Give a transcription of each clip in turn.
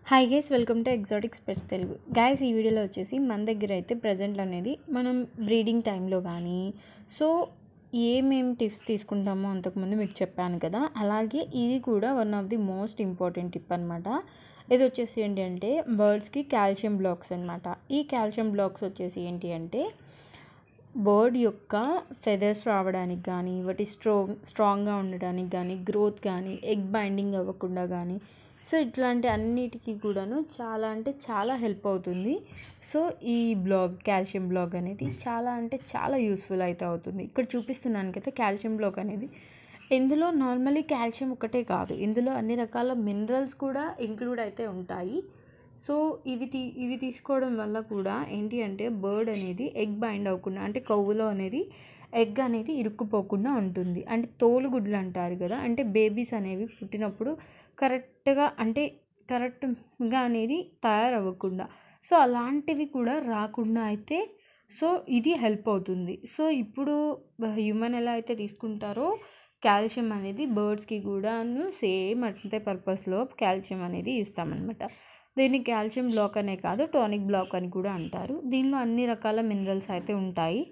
Hi guys, welcome to Exotics pets Telugu. Guys, ఈ వీడియోలో వచ్చేసి మన దగ్గర అయితే ప్రజెంట్ అనేది మనం బ్రీడింగ్ టైంలో కానీ ఏమేమి టిప్స్ తీసుకుంటామో అంతకుముందు మీకు చెప్పాను కదా, అలాగే ఇది కూడా one of the most important tip అనమాట. ఇది వచ్చేసి ఏంటి అంటే బర్డ్స్కి కాల్షియం బ్లాక్స్ అనమాట. ఈ కాల్షియం బ్లాక్స్ వచ్చేసి ఏంటి అంటే బర్డ్ యొక్క ఫెదర్స్ రావడానికి కానీ, వాటి స్ట్రాంగ్గా ఉండడానికి కానీ, గ్రోత్ కానీ, ఎగ్ బైండింగ్ అవ్వకుండా కానీ, సో ఇట్లాంటి అన్నిటికీ కూడాను చాలా అంటే చాలా హెల్ప్ అవుతుంది. సో ఈ కాల్షియం బ్లాక్ అనేది చాలా అంటే చాలా యూస్ఫుల్ అయితే అవుతుంది. ఇక్కడ చూపిస్తున్నాను కదా కాల్షియం బ్లాక్ అనేది. ఇందులో నార్మల్లీ కాల్షియం ఒకటే కాదు, ఇందులో అన్ని రకాల మినరల్స్ కూడా ఇంక్లూడ్ అయితే ఉంటాయి. సో ఇవి తీసుకోవడం వల్ల కూడా ఏంటి అంటే బర్డ్ అనేది ఎగ్ బైండ్ అవ్వకుండా, అంటే కొవ్వులో అనేది ఎగ్ అనేది ఇరుక్కుపోకుండా ఉంటుంది. అంటే తోలుగుడ్లు అంటారు కదా, అంటే బేబీస్ అనేవి పుట్టినప్పుడు కరెక్ట్గా అనేది తయారవ్వకుండా, సో అలాంటివి కూడా రాకుండా అయితే సో ఇది హెల్ప్ అవుతుంది. సో ఇప్పుడు హ్యూమన్ ఎలా అయితే తీసుకుంటారో కాల్షియం అనేది బర్డ్స్కి కూడాను సేమ్ అంతే పర్పస్లో కాల్షియం అనేది ఇస్తామన్నమాట. దీన్ని కాల్షియం బ్లాక్ అనే కాదు, టానిక్ బ్లాక్ అని కూడా అంటారు. దీనిలో అన్ని రకాల మినరల్స్ అయితే ఉంటాయి.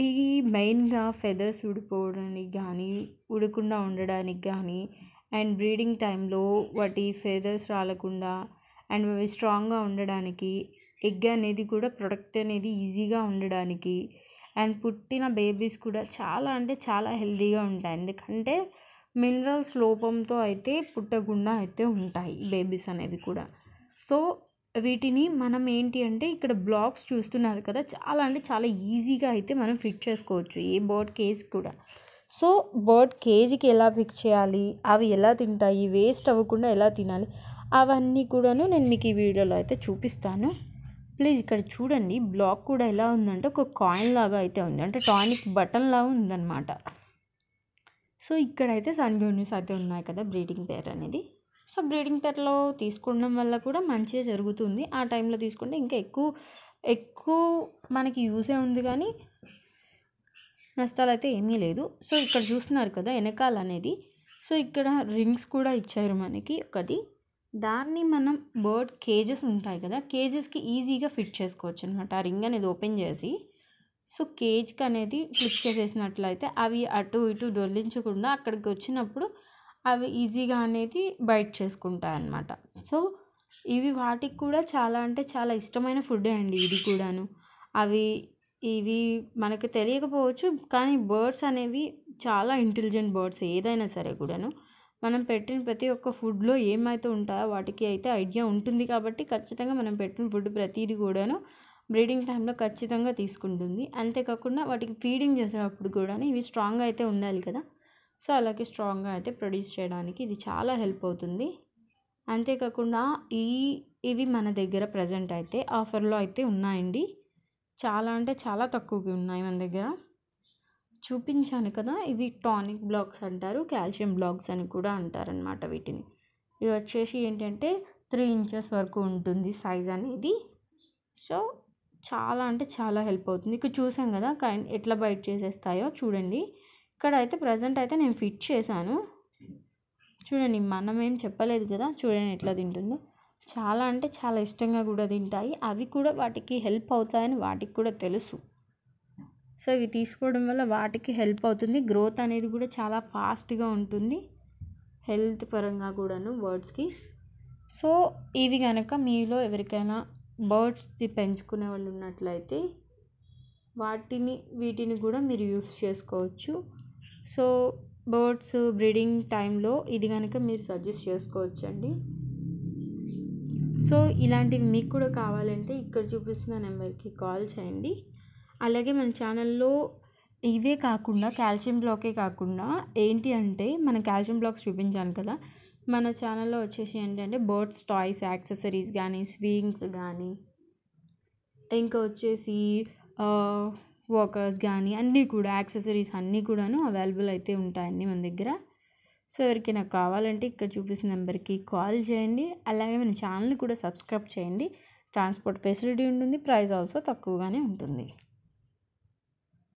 ఈ మెయిన్గా ఫెదర్స్ ఊడిపోవడానికి కానీ, ఊడకుండా ఉండడానికి కానీ, అండ్ బ్రీడింగ్ టైంలో వాటి ఫెదర్స్ రాలకుండా అండ్ అవి స్ట్రాంగ్గా ఉండడానికి, ఎగ్ అనేది కూడా ప్రొడక్ట్ అనేది ఈజీగా ఉండడానికి, అండ్ పుట్టిన బేబీస్ కూడా చాలా అంటే చాలా హెల్తీగా ఉంటాయి. ఎందుకంటే మినరల్స్ లోపంతో అయితే పుట్టకుండా అయితే ఉంటాయి బేబీస్ అనేవి కూడా. సో వీటిని మనం ఏంటి అంటే ఇక్కడ బ్లాక్స్ చూస్తున్నారు కదా, చాలా అంటే చాలా ఈజీగా అయితే మనం ఫిట్ చేసుకోవచ్చు ఏ బర్డ్ కేజ్ కూడా. సో బర్డ్ కేజీకి ఎలా ఫిక్స్ చేయాలి, అవి ఎలా తింటాయి, వేస్ట్ అవ్వకుండా ఎలా తినాలి, అవన్నీ కూడాను నేను మీకు ఈ వీడియోలో అయితే చూపిస్తాను. ప్లీజ్ ఇక్కడ చూడండి, బ్లాక్ కూడా ఎలా ఉందంటే ఒక కాయిన్ లాగా అయితే ఉంది, అంటే టానిక్ బటన్ లాగా ఉందన్నమాట. సో ఇక్కడైతే సన్గోన్యూస్ అయితే ఉన్నాయి కదా బ్రీడింగ్ పేర్ అనేది. సో బ్రీడింగ్ పేర్లో తీసుకోవడం వల్ల కూడా మంచిగా జరుగుతుంది. ఆ టైంలో తీసుకుంటే ఇంకా ఎక్కువ మనకి యూజే ఉంది, కానీ నష్టాలు అయితే ఏమీ లేదు. సో ఇక్కడ చూస్తున్నారు కదా వెనకాల అనేది, సో ఇక్కడ రింగ్స్ కూడా ఇచ్చారు మనకి ఒకటి. దాన్ని మనం బర్డ్ కేజెస్ ఉంటాయి కదా, కేజెస్కి ఈజీగా ఫిట్ చేసుకోవచ్చు అనమాట. ఆ రింగ్ అనేది ఓపెన్ చేసి సో కేజ్కి అనేది ఫ్లిప్ చేసేసినట్లయితే అవి అటు ఇటు దొర్లించకుండా అక్కడికి వచ్చినప్పుడు అవి ఈజీగా అనేది బైట్ చేసుకుంటాయి అన్నమాట. సో ఇవి వాటికి కూడా చాలా అంటే చాలా ఇష్టమైన ఫుడ్డే అండి ఇది కూడాను. ఇవి మనకు తెలియకపోవచ్చు, కానీ బర్డ్స్ అనేవి చాలా ఇంటెలిజెంట్ బర్డ్స్. ఏదైనా సరే కూడాను మనం పెట్టిన ప్రతి ఒక్క ఫుడ్లో ఏమైతే ఉంటాయో వాటికి అయితే ఐడియా ఉంటుంది. కాబట్టి ఖచ్చితంగా మనం పెట్టిన ఫుడ్ ప్రతిదీ కూడాను బ్రీడింగ్ టైంలో ఖచ్చితంగా తీసుకుంటుంది. అంతేకాకుండా వాటికి ఫీడింగ్ చేసేటప్పుడు కూడా ఇవి స్ట్రాంగ్గా అయితే ఉండాలి కదా, సో అలాగే స్ట్రాంగ్గా అయితే ప్రొడ్యూస్ చేయడానికి ఇది చాలా హెల్ప్ అవుతుంది. అంతేకాకుండా ఇవి మన దగ్గర ప్రజెంట్ అయితే ఆఫర్లో అయితే ఉన్నాయండి. చాలా అంటే చాలా తక్కువకి ఉన్నాయి మన దగ్గర. చూపించాను కదా, ఇవి టానిక్ బ్లాక్స్ అంటారు, కాల్షియం బ్లాక్స్ అని కూడా అంటారనమాట వీటిని. ఇవి వచ్చేసి ఏంటంటే 3 ఇంచెస్ వరకు ఉంటుంది సైజ్ అనేది. సో చాలా అంటే చాలా హెల్ప్ అవుతుంది. ఇక్కడ చూసాం కదా ఎట్లా బైట్ చేసేస్తాయో చూడండి. ఇక్కడ అయితే ప్రజెంట్ అయితే నేను ఫిట్ చేశాను. చూడండి, మనం ఏం చెప్పలేదు కదా, చూడండి ఎట్లా తింటుందో. చాలా అంటే చాలా ఇష్టంగా కూడా తింటాయి. అవి కూడా వాటికి హెల్ప్ అవుతాయని వాటికి కూడా తెలుసు. సో ఇవి తీసుకోవడం వల్ల వాటికి హెల్ప్ అవుతుంది. గ్రోత్ అనేది కూడా చాలా ఫాస్ట్గా ఉంటుంది, హెల్త్ పరంగా కూడాను బర్డ్స్కి. సో ఇవి కనుక మీలో ఎవరికైనా బర్డ్స్ది పెంచుకునే వాళ్ళు ఉన్నట్లయితే వీటిని కూడా మీరు యూస్ చేసుకోవచ్చు. సో బర్డ్స్ బ్రీడింగ్ టైంలో ఇది కనుక మీరు సజెస్ట్ చేసుకోవచ్చు అండి. సో ఇలాంటివి మీకు కూడా కావాలంటే ఇక్కడ చూపిస్తున్న నెంబర్కి కాల్ చేయండి. అలాగే మన ఛానల్లో ఇవే కాకుండా కాల్షియం బ్లాకే కాకుండా ఏంటి అంటే మన కాల్షియం బ్లాక్స్ చూపించాను కదా, మన ఛానల్లో వచ్చేసి ఏంటంటే బర్డ్స్ టాయ్స్, యాక్సెసరీస్ కానీ, స్వింగ్స్ కానీ, ఇంకా వచ్చేసి వాకర్స్ కానీ అన్నీ కూడా యాక్సెసరీస్ అన్నీ కూడాను అవైలబుల్ అయితే ఉంటాయండి మన దగ్గర. సో ఎవరికైనా కావాలంటే ఇక్కడ చూపిస్తున్న నెంబర్కి కాల్ చేయండి. అలాగే మన ఛానల్ని కూడా సబ్స్క్రైబ్ చేయండి. ట్రాన్స్పోర్ట్ ఫెసిలిటీ ఉంటుంది, ప్రైస్ ఆల్సో తక్కువగానే ఉంటుంది.